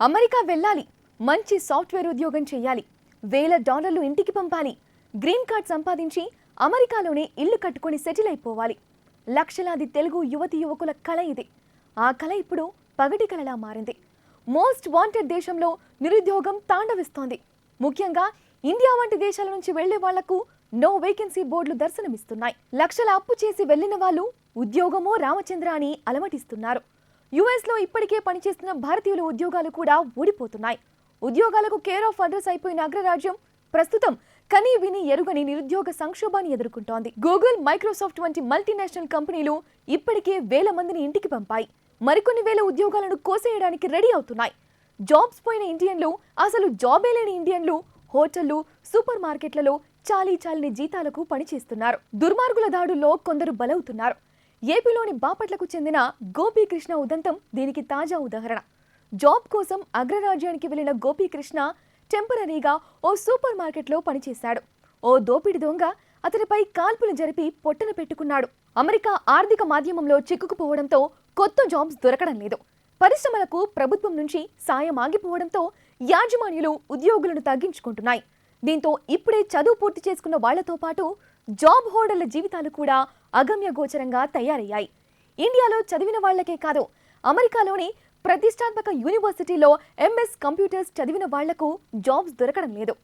America వెళ్ళాలి, మంచి software ఉద్యోగం చేయాలి, వేల డాలర్లు ఇంటికి పంపాలి, గ్రీన్ కార్డ్ సంపాదించి అమెరికాలోనే ఇల్లు కట్టుకొని సెటిల్ అయిపోవాలి. లక్షలాది తెలుగు యువతి యువకుల కల ఇది. ఆ కల ఇప్పుడు పగటి కలలా మారింది. మోస్ట్ వాంటెడ్ దేశంలో నిరుద్యోగం తాండవిస్తోంది. ముఖ్యంగా ఇండియా వంటి దేశాల నుంచి వెళ్లే వాళ్లకు నో వేకెన్సీ బోర్డులు దర్శనమిస్తున్నాయి. లక్షల అప్పు చేసి వెళ్లిన వాళ్ళు ఉద్యోగమో రామచంద్ర అని అలమటిస్తున్నారు. యుఎస్ లో ఇప్పటికే పనిచేస్తున్న భారతీయుల ఉద్యోగాలు కూడా ఊడిపోతున్నాయి. ఉద్యోగాలకు కేర్ ఆఫ్ అడ్రస్ అయిపోయిన అగ్రరాజ్యం ప్రస్తుతం కనీ విని ఎరుగని నిరుద్యోగ సంక్షోభాన్ని ఎదుర్కొంటోంది. గూగుల్, మైక్రోసాఫ్ట్ వంటి మల్టీనేషనల్ కంపెనీలు ఇప్పటికే వేల మందిని ఇంటికి పంపాయి. మరికొన్ని వేల ఉద్యోగాలను కోసేయడానికి రెడీ అవుతున్నాయి. జాబ్స్ పోయిన ఇండియన్లు, అసలు జాబే లేని ఇండియన్లు హోటళ్లు, సూపర్ మార్కెట్లలో చాలీచాలని జీతాలకు పనిచేస్తున్నారు. దుర్మార్గుల దాడుల్లో కొందరు బలవుతున్నారు. ఏపీలోని బాపట్లకు చెందిన గోపీకృష్ణ ఉదంతం దీనికి తాజా ఉదాహరణ. జాబ్ కోసం అగ్రరాజ్యానికి వెళ్లిన గోపీకృష్ణ టెంపరరీగా ఓ సూపర్ మార్కెట్లో పనిచేశాడు. ఓ దోపిడి దొంగ అతనిపై కాల్పులు జరిపి పొట్టన పెట్టుకున్నాడు. అమెరికా ఆర్థిక మాధ్యమంలో చిక్కుకుపోవడంతో కొత్త జాబ్స్ దొరకడం లేదు. పరిశ్రమలకు ప్రభుత్వం నుంచి సాయం ఆగిపోవడంతో యాజమాన్యులు ఉద్యోగులను తగ్గించుకుంటున్నాయి. దీంతో ఇప్పుడే చదువు పూర్తి చేసుకున్న వాళ్లతో పాటు జాబ్ హోల్డర్ల జీవితాలు కూడా అగమ్య గోచరంగా తయారయ్యాయి. ఇండియాలో చదివిన వాళ్లకే కాదు, అమెరికాలోని ప్రతిష్టాత్మక యూనివర్సిటీలో ఎంఎస్ కంప్యూటర్స్ చదివిన వాళ్లకు జాబ్స్ దొరకడం లేదు.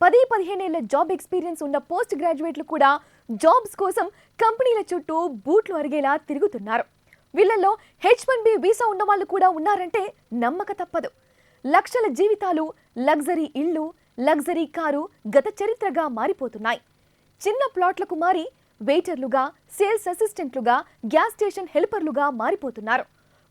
10-15 ఏళ్ల జాబ్ ఎక్స్పీరియన్స్ ఉన్న పోస్ట్ గ్రాడ్యుయేట్లు కూడా జాబ్స్ కోసం కంపెనీల చుట్టూ బూట్లు అరిగేలా తిరుగుతున్నారు. వీళ్లలో H-1B వీసా ఉన్న వాళ్ళు కూడా ఉన్నారంటే నమ్మక తప్పదు. లక్షల జీవితాలు, లగ్జరీ ఇళ్లు, లగ్జరీ కారు గత చరిత్రగా మారిపోతున్నాయి. చిన్న ప్లాట్లకు మారి వెయిటర్లుగా, సేల్స్ అసిస్టెంట్లుగా, గ్యాస్ స్టేషన్ హెల్పర్లుగా మారిపోతున్నారు.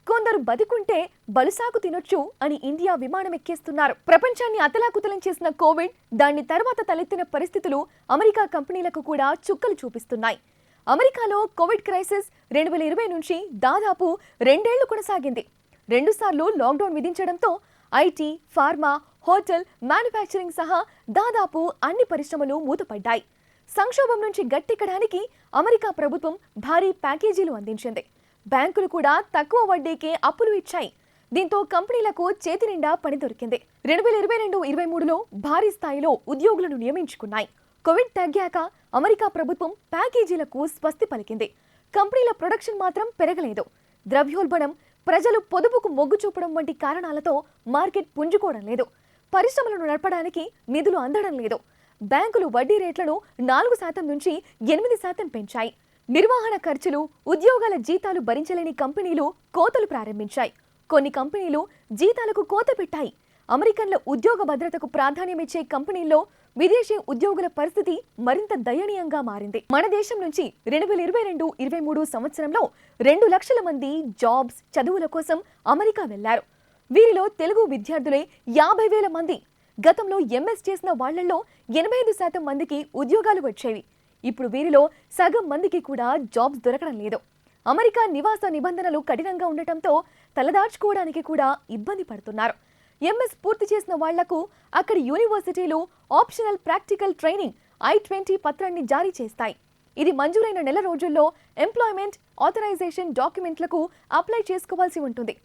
కొందరు బతికుంటే బలుసాకు తినొచ్చు అని ఇండియా విమానం ఎక్కేస్తున్నారు. ప్రపంచాన్ని అతలాకుతలం చేసిన కోవిడ్, దాని తర్వాత తలెత్తిన పరిస్థితులు అమెరికా కంపెనీలకు కూడా చుక్కలు చూపిస్తున్నాయి. అమెరికాలో కోవిడ్ క్రైసిస్ 2020 నుంచి దాదాపు 2 ఏళ్లు కొనసాగింది. 2 సార్లు లాక్డౌన్ విధించడంతో ఐటీ, ఫార్మా, హోటల్, మ్యానుఫ్యాక్చరింగ్ సహా దాదాపు అన్ని పరిశ్రమలు మూతపడ్డాయి. సంక్షోభం నుంచి గట్టెక్కడానికి అమెరికా ప్రభుత్వం భారీ ప్యాకేజీలు అందించింది. బ్యాంకులు కూడా తక్కువ వడ్డీకే అప్పులు ఇచ్చాయి. దీంతో కంపెనీలకు చేతి నిండా పని దొరికింది. 2022-23లో భారీ స్థాయిలో ఉద్యోగులను నియమించుకున్నాయి. కోవిడ్ తగ్గాక అమెరికా ప్రభుత్వం ప్యాకేజీలకు స్వస్తి పలికింది. కంపెనీల ప్రొడక్షన్ మాత్రం పెరగలేదు. ద్రవ్యోల్బణం, ప్రజలు పొదుపుకు మొగ్గు చూపడం వంటి కారణాలతో మార్కెట్ పుంజుకోవడం లేదు. పరిశ్రమలను నడపడానికి నిధులు అందడం లేదు. బ్యాంకులు వడ్డీ రేట్లను 4% నుంచి 8% పెంచాయి. నిర్వహణ ఖర్చులు, ఉద్యోగాల జీతాలు భరించలేని కంపెనీలు కోతలు ప్రారంభించాయి. కొన్ని కంపెనీలు జీతాలకు కోత పెట్టాయి. అమెరికన్ల ఉద్యోగ భద్రతకు ప్రాధాన్యమిచ్చే కంపెనీల్లో విదేశీ ఉద్యోగుల పరిస్థితి మరింత దయనీయంగా మారింది. మన దేశం నుంచి 2022-23 సంవత్సరంలో 2 లక్షల మంది జాబ్స్, చదువుల కోసం అమెరికా వెళ్లారు. వీరిలో తెలుగు విద్యార్థులే 50,000 మంది. గతంలో ఎంఎస్ చేసిన వాళ్లలో 85% మందికి ఉద్యోగాలు వచ్చేవి. ఇప్పుడు వీరిలో సగం మందికి కూడా జాబ్స్ దొరకడం లేదు. అమెరికా నివాస నిబంధనలు కఠినంగా ఉండటంతో తలదాచుకోవడానికి కూడా ఇబ్బంది పడుతున్నారు. ఎంఎస్ పూర్తి చేసిన వాళ్లకు అక్కడి యూనివర్సిటీలు ఆప్షనల్ ప్రాక్టికల్ ట్రైనింగ్ I-20 పత్రాన్ని జారీ చేస్తాయి. ఇది మంజూరైన నెల రోజుల్లో ఎంప్లాయ్మెంట్ ఆథరైజేషన్ డాక్యుమెంట్లకు అప్లై చేసుకోవాల్సి ఉంటుంది.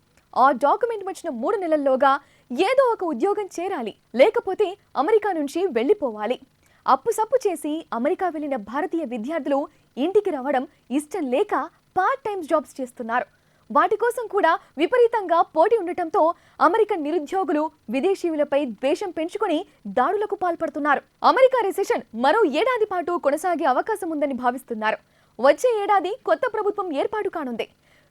ఆ డాక్యుమెంట్ వచ్చిన 3 నెలల్లోగా ఏదో ఒక ఉద్యోగం చేరాలి, లేకపోతే అమెరికా నుంచి వెళ్లిపోవాలి. అప్పుసప్పు చేసి అమెరికా వెళ్లిన భారతీయ విద్యార్థులు ఇంటికి రావడం ఇష్టం లేక పార్ట్ టైం జాబ్స్ చేస్తున్నారు. వాటి కోసం కూడా విపరీతంగా పోటీ ఉండటంతో అమెరికన్ నిరుద్యోగులు విదేశీయులపై ద్వేషం పెంచుకుని దాడులకు పాల్పడుతున్నారు. అమెరికా రిసెషన్ మరో ఏడాది పాటు కొనసాగే అవకాశం ఉందని భావిస్తున్నారు. వచ్చే ఏడాది కొత్త ప్రభుత్వం ఏర్పాటు కానుంది.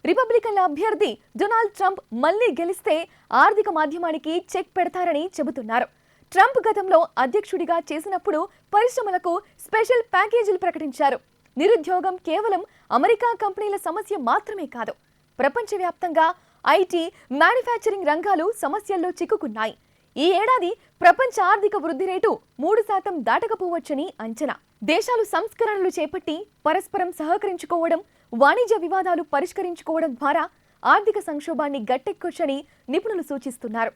రిపబ్లికన్ల అభ్యర్థి డొనాల్డ్ ట్రంప్ మళ్లీ గెలిస్తే ఆర్థిక మాధ్యమానికి చెక్ పెడతారని చెబుతున్నారు. ట్రంప్ గతంలో అధ్యక్షుడిగా చేసినప్పుడు పరిశ్రమలకు స్పెషల్ ప్యాకేజీలు ప్రకటించారు. నిరుద్యోగం కేవలం అమెరికా కంపెనీల సమస్య మాత్రమే కాదు, ప్రపంచవ్యాప్తంగా ఐటీ, మ్యానుఫ్యాక్చరింగ్ రంగాలు సమస్యల్లో చిక్కుకున్నాయి. ఈ ఏడాది ప్రపంచ ఆర్థిక వృద్ధి రేటు 3% దాటకపోవచ్చని అంచనా. దేశాలు సంస్కరణలు చేపట్టి పరస్పరం సహకరించుకోవడం, వాణిజ్య వివాదాలు పరిష్కరించుకోవడం ద్వారా ఆర్థిక సంక్షోభాన్ని గట్టెక్కొచ్చని నిపుణులు సూచిస్తున్నారు.